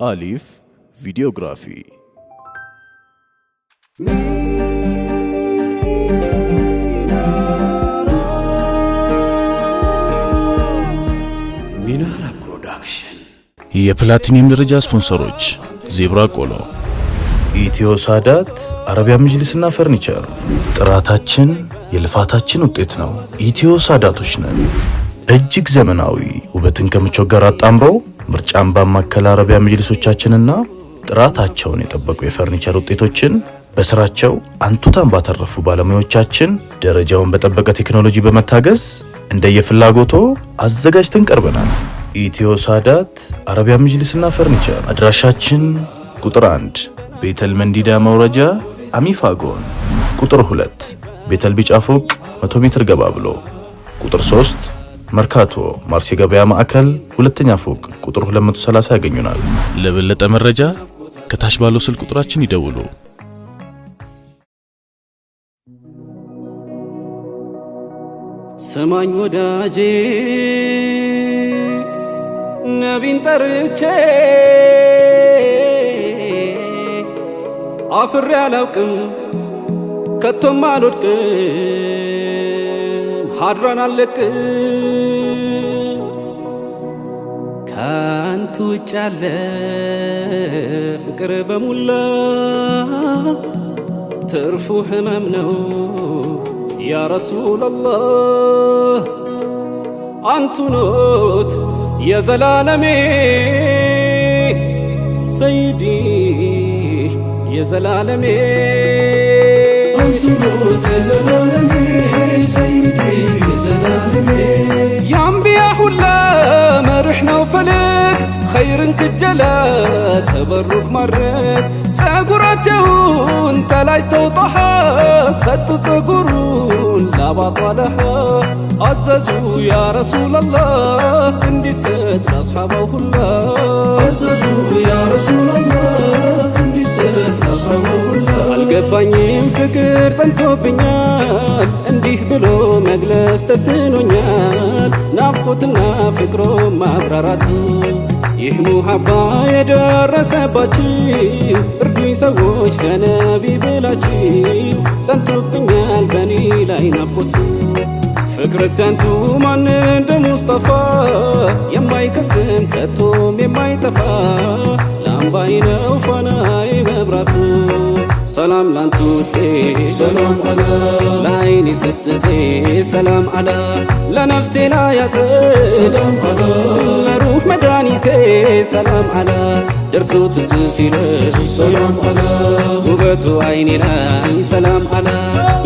አሊፍ ቪዲዮግራፊ ሚናራ ፕሮዳክሽን የፕላቲኒየም ደረጃ ስፖንሰሮች ዜብራ ቆሎ ኢትዮ ሳዳት አረቢያ መጅሊስና ፈርኒቸር ጥራታችን የልፋታችን ውጤት ነው። ኢትዮ ሳዳቶች ነን። እጅግ ዘመናዊ ውበትን ከምቾት ጋር አጣምረው ምርጫን ባማከለ አረቢያ መጅሊሶቻችንና ጥራታቸውን የጠበቁ የፈርኒቸር ውጤቶችን በስራቸው አንቱታን ባተረፉ ባለሙያዎቻችን ደረጃውን በጠበቀ ቴክኖሎጂ በመታገዝ እንደየፍላጎቶ አዘጋጅተን ቀርበናል። ኢትዮ ሳዳት አረቢያ መጅሊስና ፈርኒቸር አድራሻችን ቁጥር 1 ቤተል መንዲዳ መውረጃ አሚፋጎን፣ ቁጥር 2 ቤተል ቢጫ ፎቅ 100 ሜትር ገባ ብሎ፣ ቁጥር 3 መርካቶ ማርሲ ገበያ ማዕከል ሁለተኛ ፎቅ ቁጥር 230 ያገኙናል። ለበለጠ መረጃ ከታች ባለው ስልክ ቁጥራችን ይደውሉ። ሰማኝ ወዳጄ ነቢን ጠርቼ አፍሬ አላውቅም ከቶም አልወድቅም ሀድራን አልለቅም ካንተ ውጭ ያለ ፍቅር በሙላ ትርፉ ህመም ነው ያ ረሱላላህ አንቱ ኖት የዘላለሜ ሰይዲ የዘላለሜ አንቱ ኖት የዘላለሜ ሰይዲ የዘላለሜ የአንቢያ ሁላ መርሕ ነው ፈለግ ኸይርን ክጀላ ተበሩክ ማድረግ ጸጉራቸውን ተላጭተው ጦሓ ሰጡ ጸጉሩን ላባጧለሃ አዘዙ ያ ረሱላላህ እንዲሰጥ ለአስሓባው ሁላ አዘዙ ያ ረሱላላህ እንዲሰጥ ለአስሓባው ሁላ አልገባኝም ፍቅር ጸንቶብኛል እንዲህ ብሎ መግለጽ ተስኖኛል ናፍቆትና ፍቅሮ ማብራራቱ ይህ ሙሐባ የደረሰባችሁ እርዱኝ ሰዎች ለነቢ ብላችሁ ጸንቶብኛል በኔ ላይ ናፍቆቱ ፍቅር ሲያንቱ ማን እንደ ሙስጠፋ የማይከስም ከቶም የማይጠፋ ላምባይ ነው ፋናይ መብራቱ ሰላም ላንቱ ሰላም አላ ላይኒ ስስቴ ሰላም አላ ለነፍሴ ላያዘ ሰላም አላ ለሩህ መድኃኒቴ ሰላም አላ ደርሶ ትዝ ሲለኝ ሰላም አላ ውበቱ አይኔ ላይ ሰላም አላ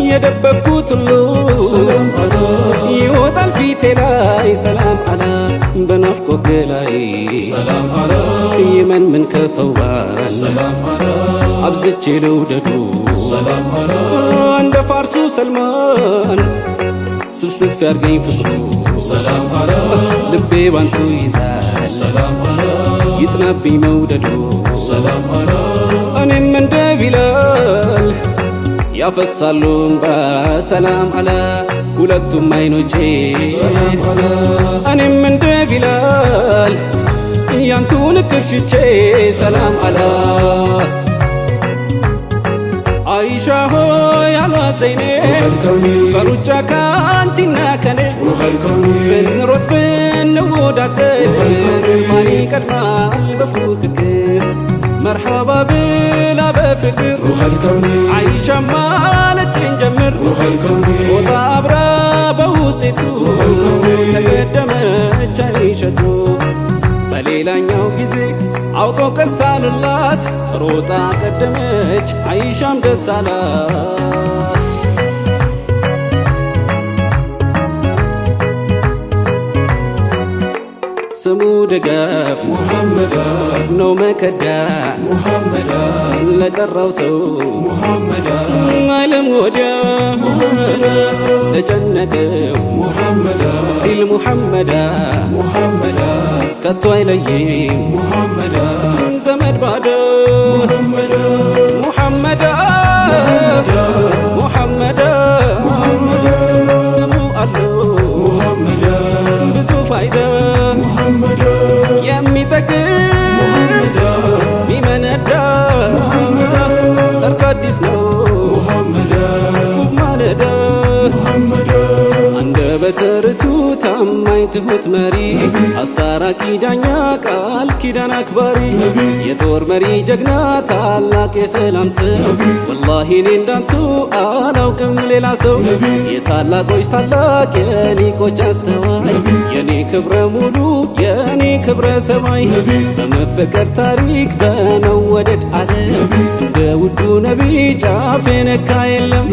የደበቅኩት ሁሉ ሰላም አላ ይወጣል ፊቴ ላይ ሰላም አላ በናፍቆት ላይ ሰላም አላ የመን ምን ከሰውባን ሰላም አላ አብዝቼ ልውደዱ ሰላም አላ እንደ ፋርሱ ሰልማን ስፍስፍ ያርገኝ ፍቅሩ ሰላም አላ ልቤ ባንቱ ይዛል ሰላም አላ ይጥናብኝ መውደዱ ሰላም አላ እኔም እንደ ቢላል ያፈሳሉ እንባ ሰላም አላ ሁለቱም አይኖቼ ሰላም አላ እኔም እንደ ቢላል ያንቱን ክርሽቼ ሰላም አላ አይሻ ሆይ አልዋዘይኔ በሩጫ ካንቺና ከኔ ብንሮጥ ብንወዳደር ማን ይቀድማል በፉክክር መርሐባ ብላ በፍቅር አይሻ ማለችን ጀምር ሞታ አብራ በውጤቱ ተቀደመች አይሸቱ በሌላኛው ጊዜ አውቆ ቀሳልላት ሮጣ ቀደመች አይሻም ደስ አላት ስሙ ደጋፍ ሙሐመድ ነው መከዳ ሙሐመድ ለቀራው ሰው ሙሐመድ ዓለም ወዲያ ሙሐመድ ለጨነቀው ሙሐመድ ሲል ሙሐመድ ሙሐመድ ከቶ አይለይም ሙሐመድ ዘመድ ባዶ ሙሐመድ ሙሐመድ ሙሐመድ ስሙ አለው ሙሐመድ ብዙ ፋይዳ የሚጠቅም በተርቱ ታማኝ ትሁት መሪ አስታራቂ ዳኛ ቃል ኪዳን አክባሪ የጦር መሪ ጀግና ታላቅ የሰላም ሰው ወላሂ እኔ እንዳንቱ አላውቅም ሌላ ሰው የታላቆች ታላቅ የሊቆች አስተዋይ የኔ ክብረ ሙሉ የኔ ክብረ ሰማይ በመፈቀር ታሪክ በመወደድ ዓለም እንደ ውዱ ነቢይ ጫፍ የነካ የለም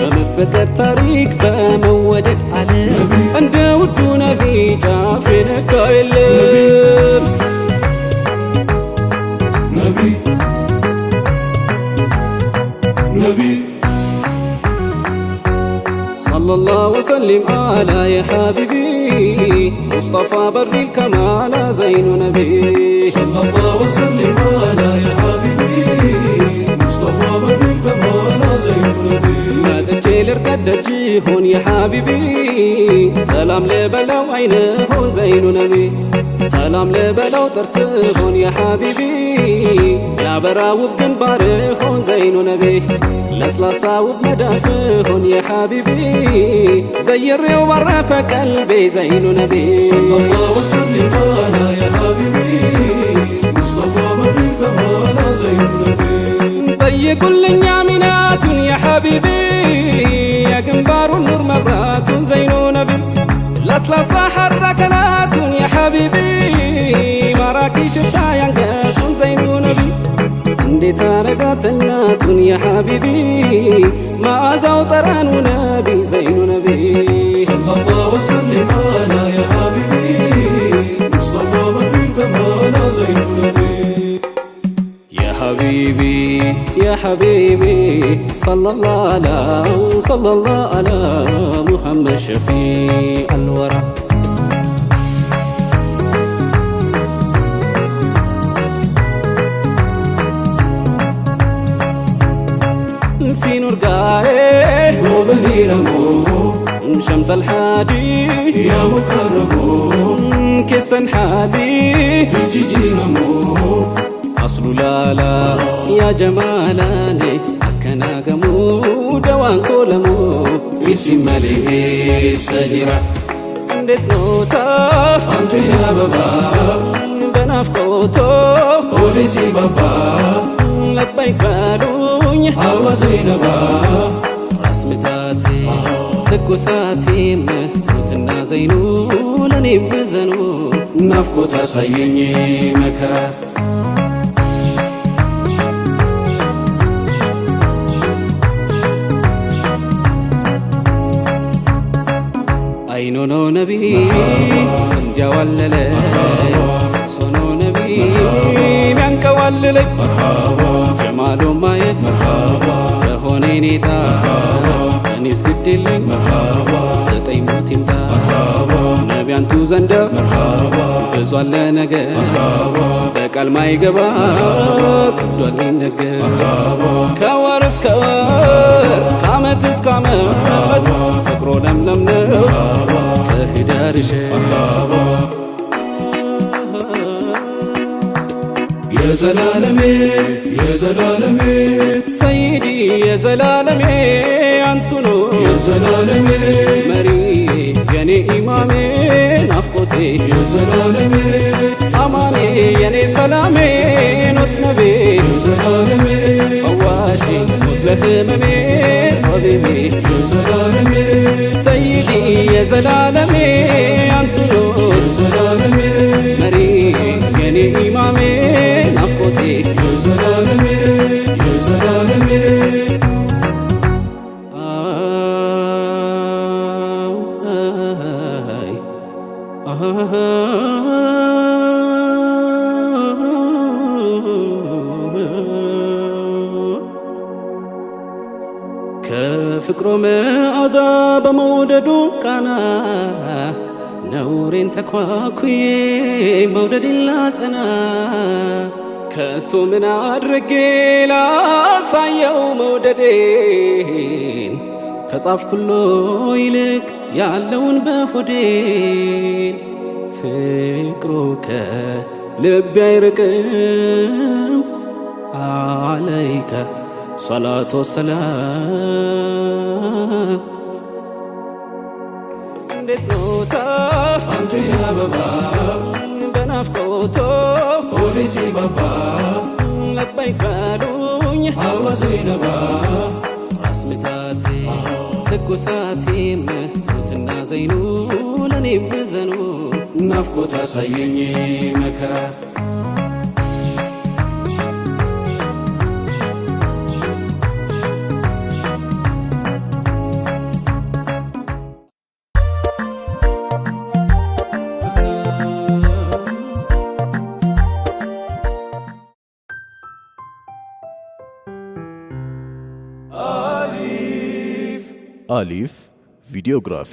በመፈቀር ታሪክ በመወደድ ዓለም እንደ ውዱ ነቢይ ጫፍ የነካ የለም ነቢይ صلى الله وسلم على يا حبيبي مصطفى بر الكمال زين نبي صلى الله وسلم على يا حبيبي مصطفى بر الكمال زين نبي ما تجيل رقدتي هون يا حبيبي سلام لبلو عينه زين نبي سلام لبلو ترسهون يا حبيبي يا براوب جنبارهون زين نبي لسلاسا وبمدافهون يا حبيبي زي الريو ورف قلبي زين نبي صلى الله وسلم على يا حبيبي مصطفى بر الكمال زين نبي طيقوا لنا منات يا حبيبي يا جنبار النور مبرات زين نبي لسلاسا حركنات يا حبيبي مراكي شتا ينقات زين نبي እንዴት አረጋተኛቱን ያ ሐቢቢ ማዛው ጠራኑ ነቢ ዘይኑ ነቢ صلى الله وسلم على يا حبيبي مصطفى بر الكمال زين نبي يا حبيبي يا حبيبي صلى الله على محمد شفيع الورى سينور قاي قوبني نمو شمس الحادي يا مكرمو كسن حادي جيجي نمو أصل لالا يا جمالاني أكنا قمو دوان كولمو اسم مليه سجرة እንዴት ኖታ አንተ ያ በባ በናፍቆቶ ፖሊሲ ባባ ለበይክ በሉኝ አዋ ዘይነባ ራስ ምታቴ ትኩሳቴም ሞትና ዘይኑ ለኔም ዘኑ ናፍቆት አሳየኝ መከራ አይኖ ነው ነቢ እንዲያዋለለ ሶኖ ነቢ ሚያንቀዋልለኝ ጀማሉ ማየት ከሆነ ኔታ እኔስ ግድልኝ ዘጠኝ ሞት ይምጣ ነቢያንቱ ዘንዳ ብዙ አለ ነገር በቃል ማይገባ ከብዷል ነገር ከወር እስከ ወር ከዓመት እስከ ዓመት ፍቅሮ ለምለም ነው ከህዳር እሸት የዘላለሜ የዘላለሜ ሰይዲ የዘላለሜ አንቱ ነው የዘላለሜ መሪ የኔ ኢማሜ ናፍቆቴ የዘላለሜ አማኔ የኔ ሰላሜ ኖት ነቤ የዘላለሜ ፈዋሼ ሞት ለህመሜ ሀቢቤ የዘላለሜ ሰይዲ የዘላለሜ አንቱ ኖት የዘላለሜ መሪ የኔ ኢማሜ ናፍቆቴ የዘላለሜ የዘላለሜ ከፍቅሮ መዓዛ በመውደዱ ቃና ነውሬን ተኳኩዬ መውደድን ላጸና ከቶ ምን አድርጌ ላሳየው መውደዴን ከጻፍኩሎ ይልቅ ያለውን በሆዴን ፍቅሩ ከልቤ አይርቅም አለይከ ሰላቱ ወሰላም እንዴት ኖታ አንቱያ በባ በናፍቆቶ ፖሊሲ ባባ ለበይክ በሉኝ አዋዘይነባ ራስ ምታቴ ትኩሳቴም ሞትና ዘይኑ ለኔም ዘኑ ናፍቆት አሳየኝ መከራ አሊፍ ቪዲዮግራፊ